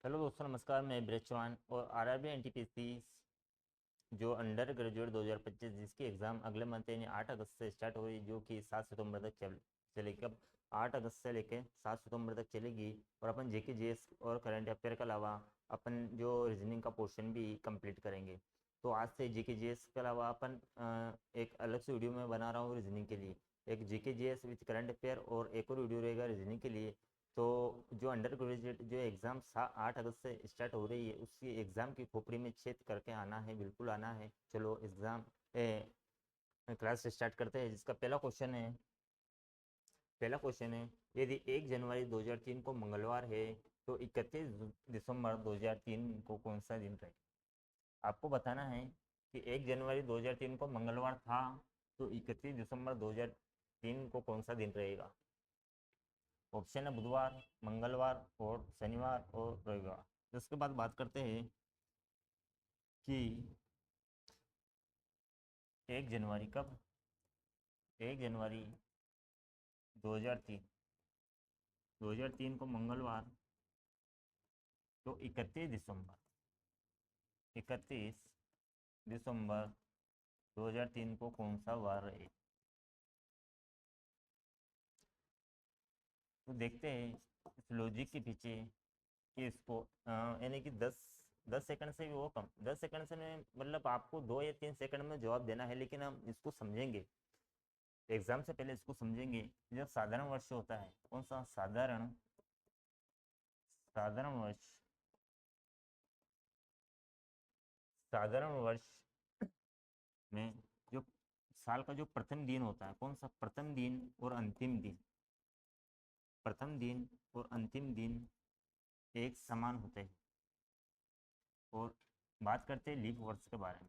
Hello दोस्तों, नमस्कार। मैं ब्रज चौहान और आरआरबी एनटीपीसी जो अंडर ग्रेजुएट 2025 जिसकी एग्ज़ाम अगले मंथ यानी 8 अगस्त से स्टार्ट हो रही, जो कि 7 सितंबर तक चलेगी। अब 8 अगस्त से लेकर 7 सितंबर तक चलेगी। और अपन जेके जीएस और करंट अफेयर के अलावा अपन जो रीजनिंग का पोर्शन भी कंप्लीट करेंगे। तो आज से जेके जीएस के अलावा अपन एक अलग से वीडियो में बना रहा हूँ रीजनिंग के लिए। एक जेके जीएस विथ करंट अफेयर और एक और वीडियो रहेगा रीजनिंग के लिए। तो जो अंडर ग्रेजुएट जो एग्ज़ाम 8 अगस्त से स्टार्ट हो रही है, उसकी एग्ज़ाम की खोपड़ी में छेद करके आना है, बिल्कुल आना है। चलो एग्ज़ाम क्लास स्टार्ट करते हैं। जिसका पहला क्वेश्चन है, यदि 1 जनवरी 2003 को मंगलवार है तो 31 दिसंबर 2003 को कौन सा दिन रहेगा। आपको बताना है कि 1 जनवरी 2003 को मंगलवार था, तो 31 दिसंबर 2003 को कौन सा दिन रहेगा। ऑप्शन है बुधवार, मंगलवार और शनिवार और रविवार। इसके बाद बात करते हैं कि 1 जनवरी कब, 1 जनवरी 2003, 2003 को मंगलवार, तो 31 दिसंबर 2003 को कौन सा वार है। तो देखते हैं इस लॉजिक के पीछे कि इसको यानी कि 10 सेकंड से भी वो कम, 10 सेकंड से में मतलब आपको 2 या 3 सेकंड में जवाब देना है, लेकिन हम इसको समझेंगे। एग्जाम से पहले इसको समझेंगे। जब साधारण वर्ष होता है, कौन सा साधारण साधारण वर्ष, साधारण वर्ष में जो साल का जो प्रथम दिन होता है, कौन सा प्रथम दिन और अंतिम दिन, प्रथम दिन और अंतिम दिन एक समान होते हैं। और बात करते हैं लीप वर्ष के बारे में।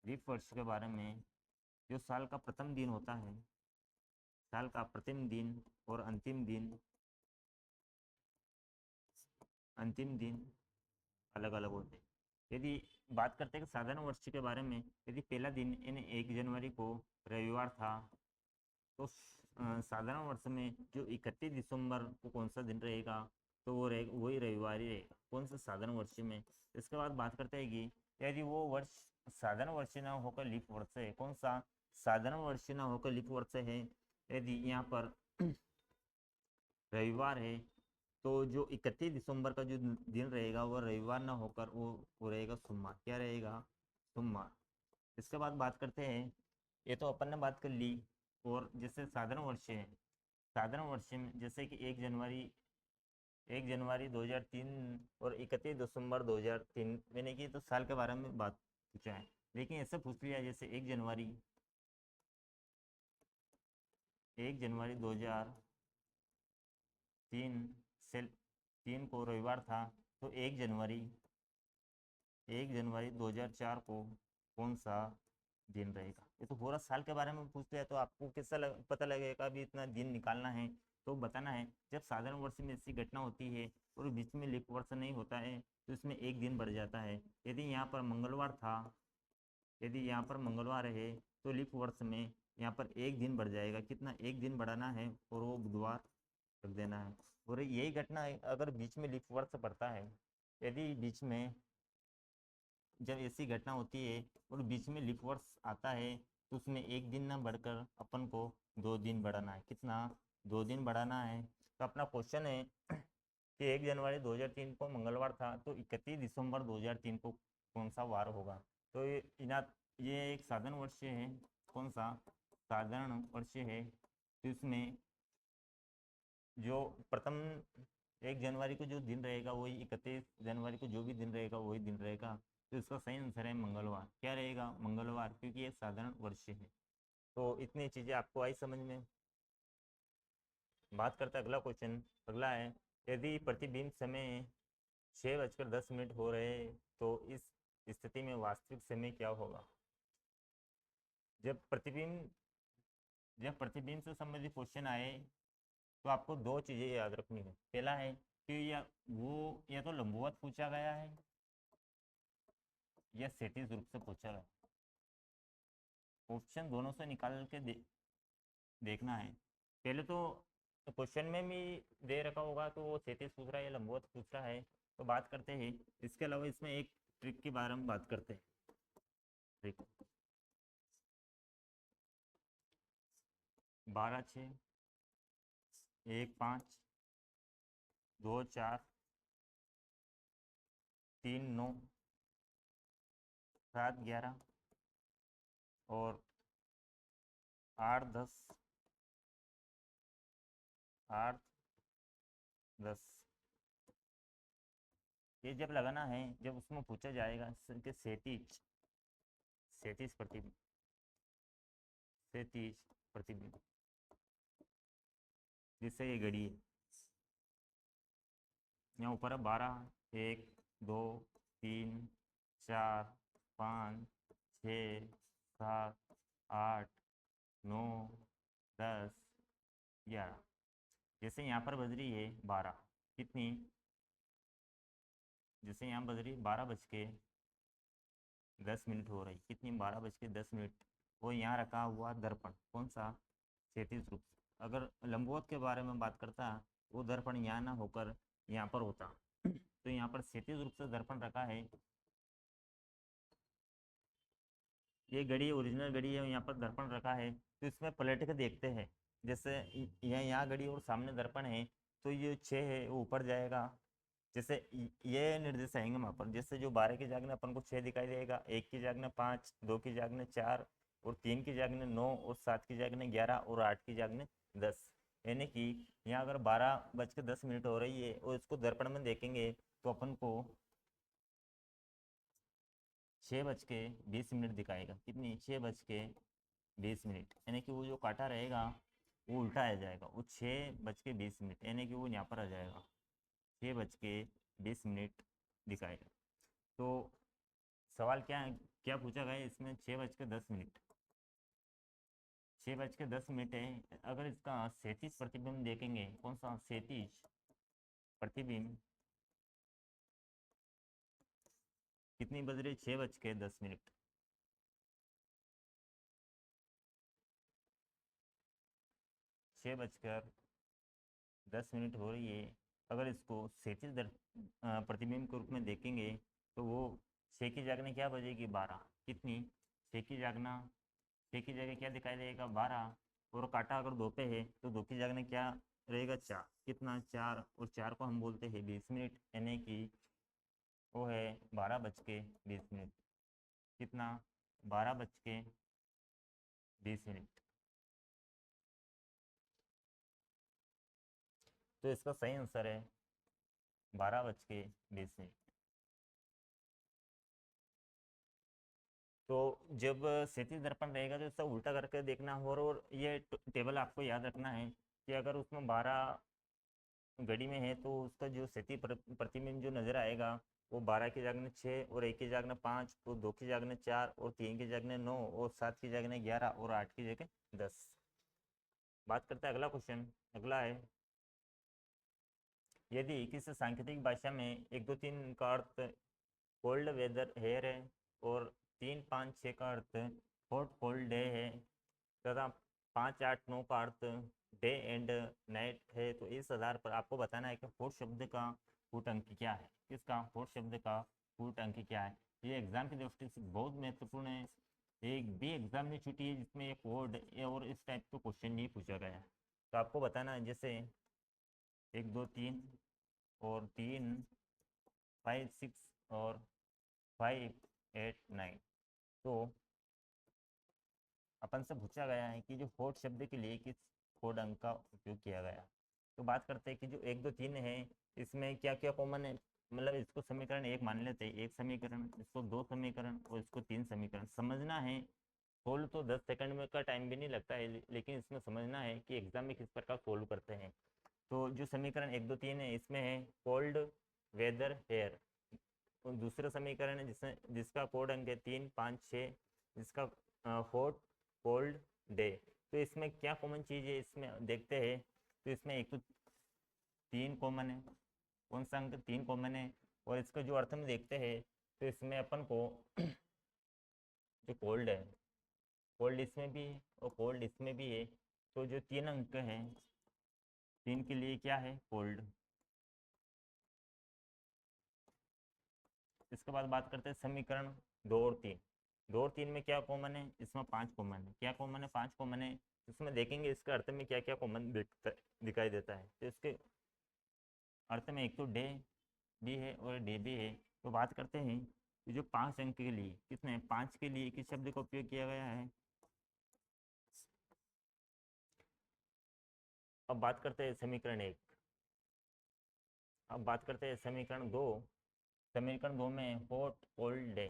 लीप वर्ष के बारे में, जो साल का प्रथम दिन होता है, साल का प्रथम दिन और अंतिम दिन अलग अलग होते हैं। यदि बात करते हैं कि साधारण वर्ष के बारे में, यदि पहला दिन यानी 1 जनवरी को रविवार था, तो साधारण वर्ष में जो 31 दिसंबर को कौन सा दिन रहेगा, तो वो रहेगा, वही रविवार ही रहेगा, कौन सा साधारण वर्ष में। इसके बाद बात करते हैं कि यदि वो वर्ष साधारण वर्ष ना होकर लीप वर्ष है, कौन सा साधारण वर्ष ना होकर लीप वर्ष है। यदि यहाँ पर रविवार है, तो जो 31 दिसंबर का जो दिन रहेगा वो रविवार ना होकर वो रहेगा सोमवार। क्या रहेगा, सोमवार। इसके बाद बात करते हैं, ये तो अपन ने बात कर ली। और जैसे साधारण वर्ष है, साधारण वर्ष में जैसे कि 1 जनवरी 2003 और 31 दिसंबर 2003, मैंने की तो साल के बारे में बात पूछा है। लेकिन ऐसे पूछ लिया जैसे 1 जनवरी 2003 से 3 को रविवार था, तो 1 जनवरी 2004 को कौन सा दिन रहेगा। ये तो पूरा साल के बारे में पूछते हैं, तो आपको कैसा पता लगेगा अभी इतना दिन निकालना है। तो बताना है, जब साधारण वर्ष में ऐसी घटना होती है और बीच में लीप वर्ष नहीं होता है, तो इसमें एक दिन बढ़ जाता है। यदि यहाँ पर मंगलवार था, यदि यहाँ पर मंगलवार है, तो लीप वर्ष में यहाँ पर एक दिन बढ़ जाएगा। कितना, एक दिन बढ़ाना है और वो बुधवार रख देना है। और यही घटना है अगर बीच में लीप वर्ष पड़ता है, यदि बीच में जब ऐसी घटना होती है और बीच में लीप वर्ष आता है, तो उसमें एक दिन ना बढ़कर अपन को 2 दिन बढ़ाना है। कितना, 2 दिन बढ़ाना है। तो अपना क्वेश्चन है कि 1 जनवरी 2003 को मंगलवार था, तो 31 दिसंबर 2003 को कौन सा वार होगा। तो ये एक साधारण वर्ष है, कौन सा साधारण वर्ष है। तो इसमें जो प्रथम 1 जनवरी को जो दिन रहेगा वही 31 जनवरी को जो भी दिन रहेगा वही दिन रहेगा। तो इसका सही आंसर है मंगलवार। क्या रहेगा, मंगलवार, क्योंकि ये साधारण वर्ष है। तो इतनी चीज़ें आपको आई समझ में। बात करते हैं अगला क्वेश्चन। अगला है, यदि प्रतिबिंब समय 6:10 हो रहे, तो इस स्थिति में वास्तविक समय क्या होगा। जब प्रतिबिंब जब प्रतिबिंब से संबंधित क्वेश्चन आए, तो आपको दो चीज़ें याद रखनी है। पहला है कि या तो लंबवत पूछा गया है या क्षैतिज रूप से पूछा गया। ऑप्शन दोनों से निकाल के देखना है। पहले तो क्वेश्चन में भी दे रखा होगा तो वो क्षैतिज पूछ रहा है या लंबवत पूछ रहा है, तो बात करते हैं। इसके अलावा इसमें एक ट्रिक के बारे में बात करते हैं। ट्रिक 12 6 1 5 2 4 3 9 7 11 और 8 10 8 10। ये जब लगाना है, जब उसमें पूछा जाएगा कि क्षैतिज क्षैतिज प्रतिबिंब क्षैतिज प्रतिबिंब जिससे ये घड़ी है, यहाँ ऊपर है 12 1 2 3 4 5 6 7 8 9 10 11। जैसे यहाँ पर बज रही है 12, कितनी, जैसे यहाँ बज रही 12:10 हो रही, कितनी, 12:10। वो यहाँ रखा हुआ दर्पण कौन सा, क्षैतिज रूप से। अगर लंबवत के बारे में बात करता वो दर्पण यहाँ ना होकर यहाँ पर होता, तो यहाँ पर क्षैतिज रूप से दर्पण रखा है। ये घड़ी ओरिजिनल घड़ी है, यहाँ पर दर्पण रखा है, तो इसमें पलट के देखते हैं। जैसे यहाँ घड़ी और सामने दर्पण है, तो ये 6 है वो ऊपर जाएगा। जैसे ये निर्देश आएंगे वहाँ पर, जैसे जो 12 की जगह अपन को 6 दिखाई देगा, 1 की जगह 5, 2 की जगह 4 और 3 की जगह 9 और 7 की जगह 11 और 8 की जगह 10। यानी कि यहाँ अगर 12:10 हो रही है और इसको दर्पण में देखेंगे तो अपन को 6:20 दिखाएगा, कितनी, 6:20। यानी कि वो जो काटा रहेगा वो उल्टा आ जाएगा, वो 6:20, यानी कि वो यहाँ पर आ जाएगा 6:20 दिखाएगा। तो सवाल क्या है, क्या पूछा गया है इसमें, 6:10, 6:10 है। अगर इसका क्षैतिज प्रतिबिंब देखेंगे, कौन सा क्षैतिज प्रतिबिंब, कितनी बज रही, 6:10। 6:10 हो रही है। अगर इसको क्षैतिज प्रतिबिंब के रूप में देखेंगे तो वो 6 की जगह क्या बजेगी, 12, कितनी, 6 की जगह 6 की जगह क्या दिखाई देगा, 12। और काटा अगर 2 पे है तो 2 की जगह क्या रहेगा, 4, कितना, 4, और 4 को हम बोलते हैं 20, यानी कि वो है 12:20, कितना, 12:20। तो इसका सही आंसर है 12:20। तो जब क्षैतिज दर्पण रहेगा तो इसका उल्टा करके देखना हो, और ये टेबल आपको याद रखना है कि अगर उसमें 12 घड़ी में है तो उसका जो क्षैतिज प्रतिबिंब जो नजर आएगा वो 12 की जगह 6 और 1 की जगह 5 और 2 की जगह 4 और 3 की जगह 9 और 7 की जगह 11 और 8 की जगह 10। बात करते हैं अगला क्वेश्चन। अगला है, यदि किसी सांकेतिक भाषा में 1 2 3 का अर्थ कोल्ड वेदर हेयर है और 3 5 6 का अर्थ हॉट कोल्ड डे है तथा 5 8 9 का अर्थ डे एंड नाइट है, तो इस आधार पर आपको बताना है कि फोर्थ शब्द का कूट अंक क्या है। किसका, फोर्थ शब्द का कूट अंक क्या है। ये एग्जाम की दृष्टि से बहुत महत्वपूर्ण है। एक भी एग्जाम नहीं छुट्टी है जिसमें ये कोड और इस टाइप का क्वेश्चन नहीं पूछा गया है। तो आपको बताना है, जैसे 1 2 3 और 3 5 6 और 5 8 9। तो अपन से पूछा गया है कि जो फोर्थ शब्द के लिए किस कोड अंक का उपयोग किया गया। तो बात करते हैं कि जो 1 2 3 है इसमें क्या क्या कॉमन है। मतलब इसको समीकरण 1 मान लेते हैं, एक समीकरण, इसको 2 समीकरण और इसको 3 समीकरण समझना है। सोल्व तो 10 सेकंड में का टाइम भी नहीं लगता है, लेकिन इसमें समझना है कि एग्जाम में किस प्रकार सोल्व करते हैं। तो जो समीकरण 1 2 3 है इसमें है कोल्ड वेदर हेयर, और दूसरा समीकरण है जिसका कोड अंक है 3 5 6, जिसका फोर्थ कोल्ड डे। तो इसमें क्या कॉमन चीज़ है इसमें देखते हैं। तो इसमें एक तो 3 कॉमन है, कौन सा अंक, 3 कॉमन है। और इसका जो अर्थ में देखते हैं तो इसमें अपन को जो कोल्ड है, कोल्ड इसमें भी है और कोल्ड इसमें भी है। तो जो 3 अंक हैं 3 के लिए क्या है, कोल्ड। इसके बाद बात करते हैं समीकरण 2 और 3। 2 और 3 में क्या कॉमन है, इसमें 5 कॉमन है। क्या कॉमन है, 5 कॉमन है। इसमें देखेंगे इसके अर्थ में क्या क्या कॉमन दिखाई देता है। तो इसके अर्थ में एक तो डे भी है और डे भी है। तो बात करते हैं कि जो 5 अंक के लिए कितने, 5 के लिए किस शब्द का उपयोग किया गया है। अब बात करते हैं समीकरण 1। अब बात करते हैं समीकरण 2। समीकरण 2 में हॉट कोल्ड डे।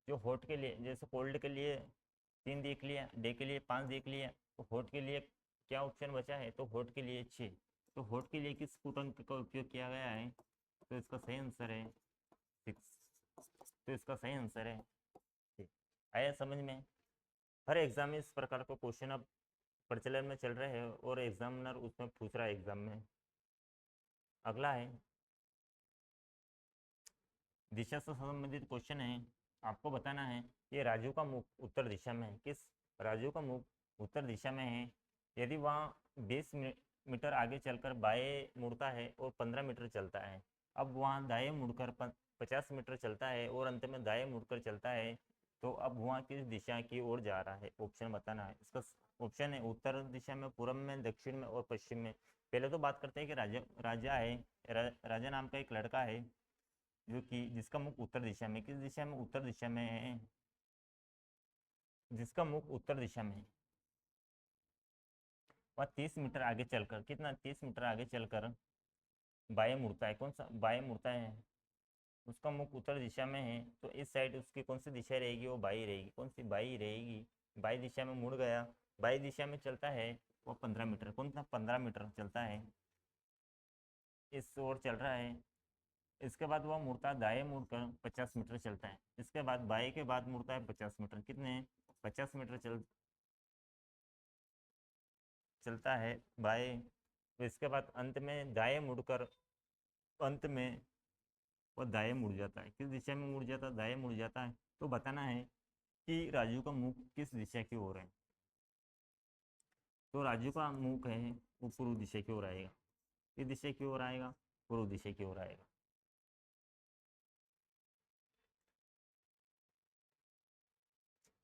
जो हॉट के लिए, जैसे कोल्ड के लिए 3 देख लिया, डे के लिए 5 देख लिया, तो हॉट के लिए क्या ऑप्शन बचा है, तो हॉट के लिए 6। तो हॉट के लिए किस पूर्णांक का उपयोग किया गया है, तो इसका सही आंसर है 6। तो इसका सही आंसर है 6। आया समझ में। हर एग्जाम में इस प्रकार का क्वेश्चन अब प्रचलन में चल रहे हैं और एग्जामिनर उसमें पूछ रहा है एग्जाम में। अगला है दिशा से संबंधित क्वेश्चन है। आपको बताना है ये राजू का मुख उत्तर दिशा में है। किस, राजू का मुख उत्तर दिशा में है। यदि वहाँ 20 मीटर आगे चलकर बाएं मुड़ता है और 15 मीटर चलता है, अब वहाँ दाएं मुड़कर 50 मीटर चलता है और अंत में दाएं मुड़कर चलता है, तो अब वहाँ किस दिशा की ओर जा रहा है, ऑप्शन बताना है। इसका ऑप्शन है उत्तर दिशा में, पूर्व में, दक्षिण में और पश्चिम में। पहले तो बात करते हैं कि राजा है, राजा नाम का एक लड़का है जो कि जिसका मुख उत्तर दिशा में, किस दिशा में, उत्तर दिशा में है, जिसका मुख उत्तर दिशा में है। वह 30 मीटर आगे चलकर, कितना, 30 मीटर आगे चलकर बाएं मुड़ता है। कौन सा बाएं मुड़ता है, उसका मुख उत्तर दिशा में है, तो इस साइड उसकी कौन सी दिशा रहेगी, वो बाई रहेगी। कौन सी, बाई रहेगी। बाई दिशा में मुड़ गया, बाई दिशा में चलता है वो 15 मीटर, कौन सा 15 मीटर चलता है, इस ओर चल रहा है। इसके बाद वह मुड़ता दाएं मुड़कर 50 मीटर चलता है। इसके बाद बाएं के बाद मुड़ता है 50 मीटर, कितने, 50 मीटर चलता है बाएं। तो इसके बाद अंत में दाएं मुड़कर, अंत में वह दाएं मुड़ जाता है। किस दिशा में मुड़ जाता है, दाएं मुड़ जाता है। तो बताना है कि राजू का मुख किस दिशा की ओर है। तो राजू का मुख है वो पूर्व दिशा की ओर आएगा। किस दिशा की ओर आएगा, पूर्व दिशा की ओर आएगा।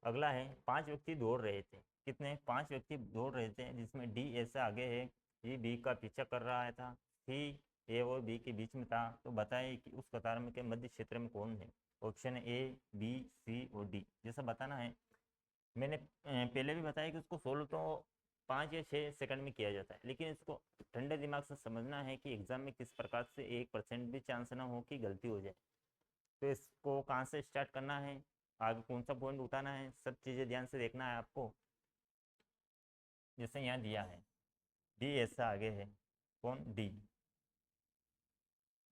अगला है 5 व्यक्ति दौड़ रहे थे। कितने, 5 व्यक्ति दौड़ रहे थे, जिसमें डी ऐसे आगे है, ये बी का पीछा कर रहा था, सी ए और बी के बीच में था। तो बताइए कि उस कतार में के मध्य क्षेत्र में कौन है। ऑप्शन है ए, बी, सी और डी। जैसा बताना है, मैंने पहले भी बताया कि उसको सोल्व तो 5 या 6 सेकंड में किया जाता है, लेकिन इसको ठंडे दिमाग से समझना है कि एग्जाम में किस प्रकार से 1% भी चांस ना हो कि गलती हो जाए। तो इसको कहाँ से स्टार्ट करना है, आगे कौन सा पॉइंट उठाना है, सब चीज़ें ध्यान से देखना है आपको। जैसे यहाँ दिया है डी ऐसा आगे है, कौन, डी,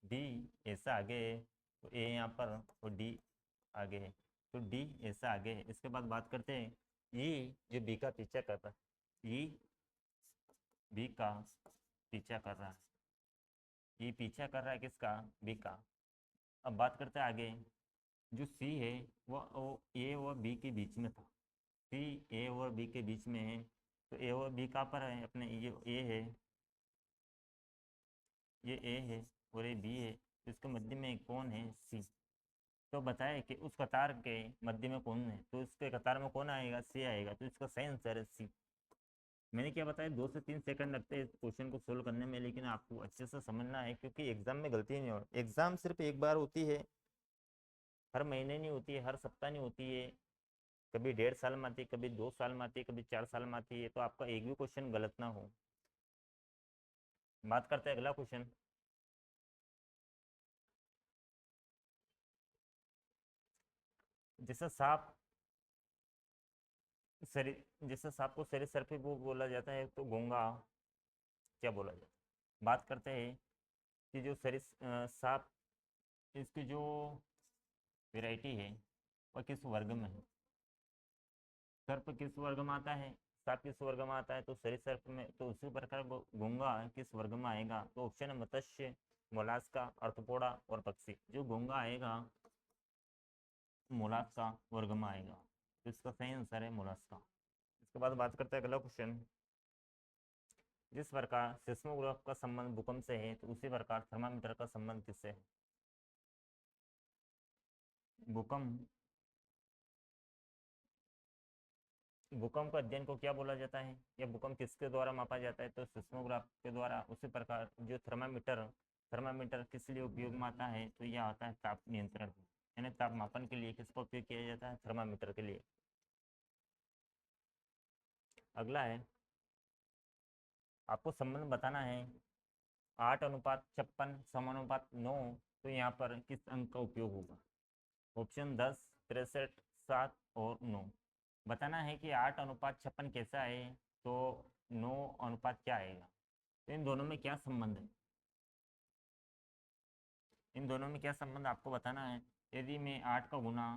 डी ऐसा आगे है, तो ए यहाँ पर और डी आगे है, तो डी ऐसा आगे है। इसके बाद बात करते हैं ई जो बी का पीछा कर रहा है, ई बी का पीछा कर रहा है, ई पीछा कर रहा है किसका, बी का। अब बात करते हैं आगे, जो सी है वो ए और बी के बीच में था। सी ए और बी के बीच में है, तो ए और बी कहाँ पर है, अपने ये ए है, ये ए है और ये बी है, तो इसके मध्य में कौन है, सी। तो बताए कि उस कतार के मध्य में कौन है, तो इसके कतार में कौन आएगा, सी आएगा। तो इसका सही आंसर है सी। मैंने क्या बताया, 2 से 3 सेकंड लगते हैं इस क्वेश्चन को सोल्व करने में, लेकिन आपको अच्छे से समझना है क्योंकि एग्जाम में गलती नहीं हो। एग्जाम सिर्फ एक बार होती है, हर महीने नहीं होती है, हर सप्ताह नहीं होती है, कभी 1.5 साल में आती है, कभी 2 साल में आती है, कभी 4 साल में आती है। तो आपका एक भी क्वेश्चन गलत ना हो। बात करते हैं अगला क्वेश्चन। जैसे सांप सरी जैसे सांप को सरीसृप बोला जाता है, तो गूंगा क्या बोला जाता है। बात करते हैं कि जो सांप, इसकी जो वैरायटी है वह किस वर्ग में है। सर्प किस वर्ग में आता है, सांप किस वर्ग में आता है, तो सरीसृप में। तो उसी प्रकार गूंगा किस वर्ग में आएगा, तो ऑप्शन है मत्स्य, मोलास्का, अर्थपोड़ा और पक्षी। जो गूंगा आएगा मोलास्का वर्ग में आएगा, तो इसका सही आंसर है मोलास्का। इसके बाद बात करते हैं अगला क्वेश्चन। जिस प्रकार सिस्मोग्राफ का संबंध भूकंप से है, तो उसी प्रकार थर्मामीटर का संबंध किससे है? भूकंप भूकंप का अध्ययन को क्या बोला जाता है, या भूकंप किसके द्वारा मापा जाता है? तो सिस्मोग्राफ के द्वारा। उसी प्रकार जो थर्मामीटर थर्मामीटर किस लिए उपयोग में आता है? तो यह आता है ताप नियंत्रण, यानी ताप मापन के लिए किसका उपयोग किया जाता है? थर्मामीटर के लिए। अगला है, आपको संबंध बताना है 8:56 समानुपात 9, तो यहाँ पर किस अंक का उपयोग होगा? ऑप्शन 10, 63, 7 और 9। बताना है कि 8:56 कैसा है, तो 9 अनुपात क्या आएगा? तो इन दोनों में क्या संबंध है? इन दोनों में क्या संबंध आपको बताना है। यदि मैं 8 का गुना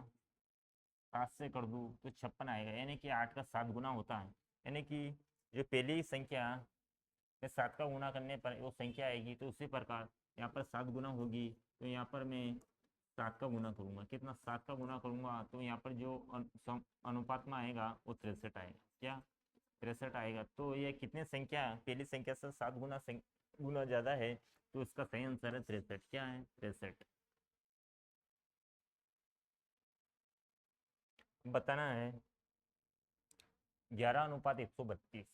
7 से कर दूँ तो 56 आएगा, यानी कि 8 का 7 गुना होता है। यानी कि जो पहली संख्या में 7 का गुना करने पर वो संख्या आएगी, तो उसी प्रकार यहाँ पर 7 गुना होगी, तो यहाँ पर मैं 7 का गुना करूँगा। कितना? 7 का गुना करूँगा, तो यहाँ पर जो अनुपात में आएगा वो 63 आएगा। क्या? 63 आएगा। तो ये कितने संख्या, पहली संख्या से 7 गुना ज़्यादा है, तो इसका सही आंसर है 63। क्या है? 63। बताना है 11:132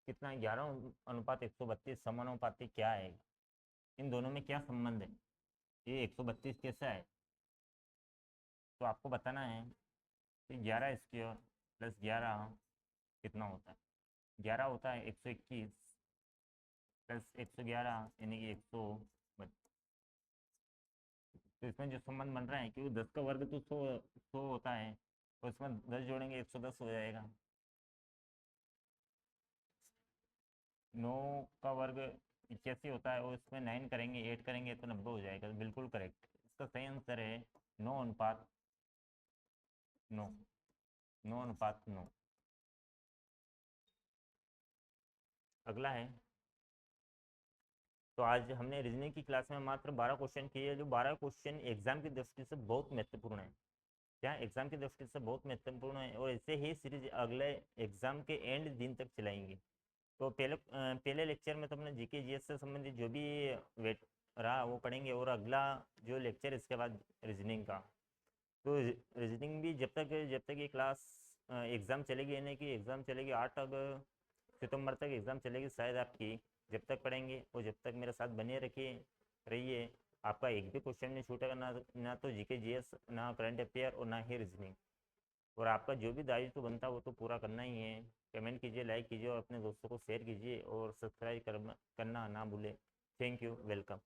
कितना है? 11:132 समानुपाती क्या है? इन दोनों में क्या संबंध है? ये 132 कैसा है? तो आपको बताना है कि 11² प्लस 11 कितना होता है? 11 होता है 121 प्लस 111 यानी कि 132। तो इसमें जो संबंध बन रहा है कि वो 10 का वर्ग तो 100 होता है, तो इसमें 10 जोड़ेंगे 110 हो जाएगा। 9 का वर्ग 81 होता है, और इसमें 9 करेंगे 8 करेंगे तो 90 हो जाएगा। बिल्कुल करेक्ट। इसका सही आंसर है 9:9। 9:9। अगला है, तो आज हमने रीजनिंग की क्लास में मात्र 12 क्वेश्चन किए, जो 12 क्वेश्चन एग्जाम की दृष्टि से बहुत महत्वपूर्ण है। क्या? एग्जाम की दृष्टि से बहुत महत्वपूर्ण है, और ऐसे ही सीरीज अगले एग्जाम के एंड दिन तक चलाएंगे। तो पहले लेक्चर में तो अपने जीके जीएस से संबंधित जो भी वेट रहा वो पढ़ेंगे, और अगला जो लेक्चर इसके बाद रीजनिंग का। तो रीजनिंग भी जब तक ये क्लास एग्ज़ाम चलेगी, यानी कि एग्ज़ाम चलेगी 8 सितंबर तक एग्ज़ाम चलेगी शायद आपकी। जब तक पढ़ेंगे और जब तक मेरे साथ बने रहिए, आपका एक भी क्वेश्चन नहीं छूटेगा, ना तो जीके जीएस, ना करंट अफेयर, और ना ही रीजनिंग। और आपका जो भी दायित्व बनता है वो तो पूरा करना ही है। कमेंट कीजिए, लाइक कीजिए और अपने दोस्तों को शेयर कीजिए, और सब्सक्राइब करना ना भूलें। Thank you, welcome.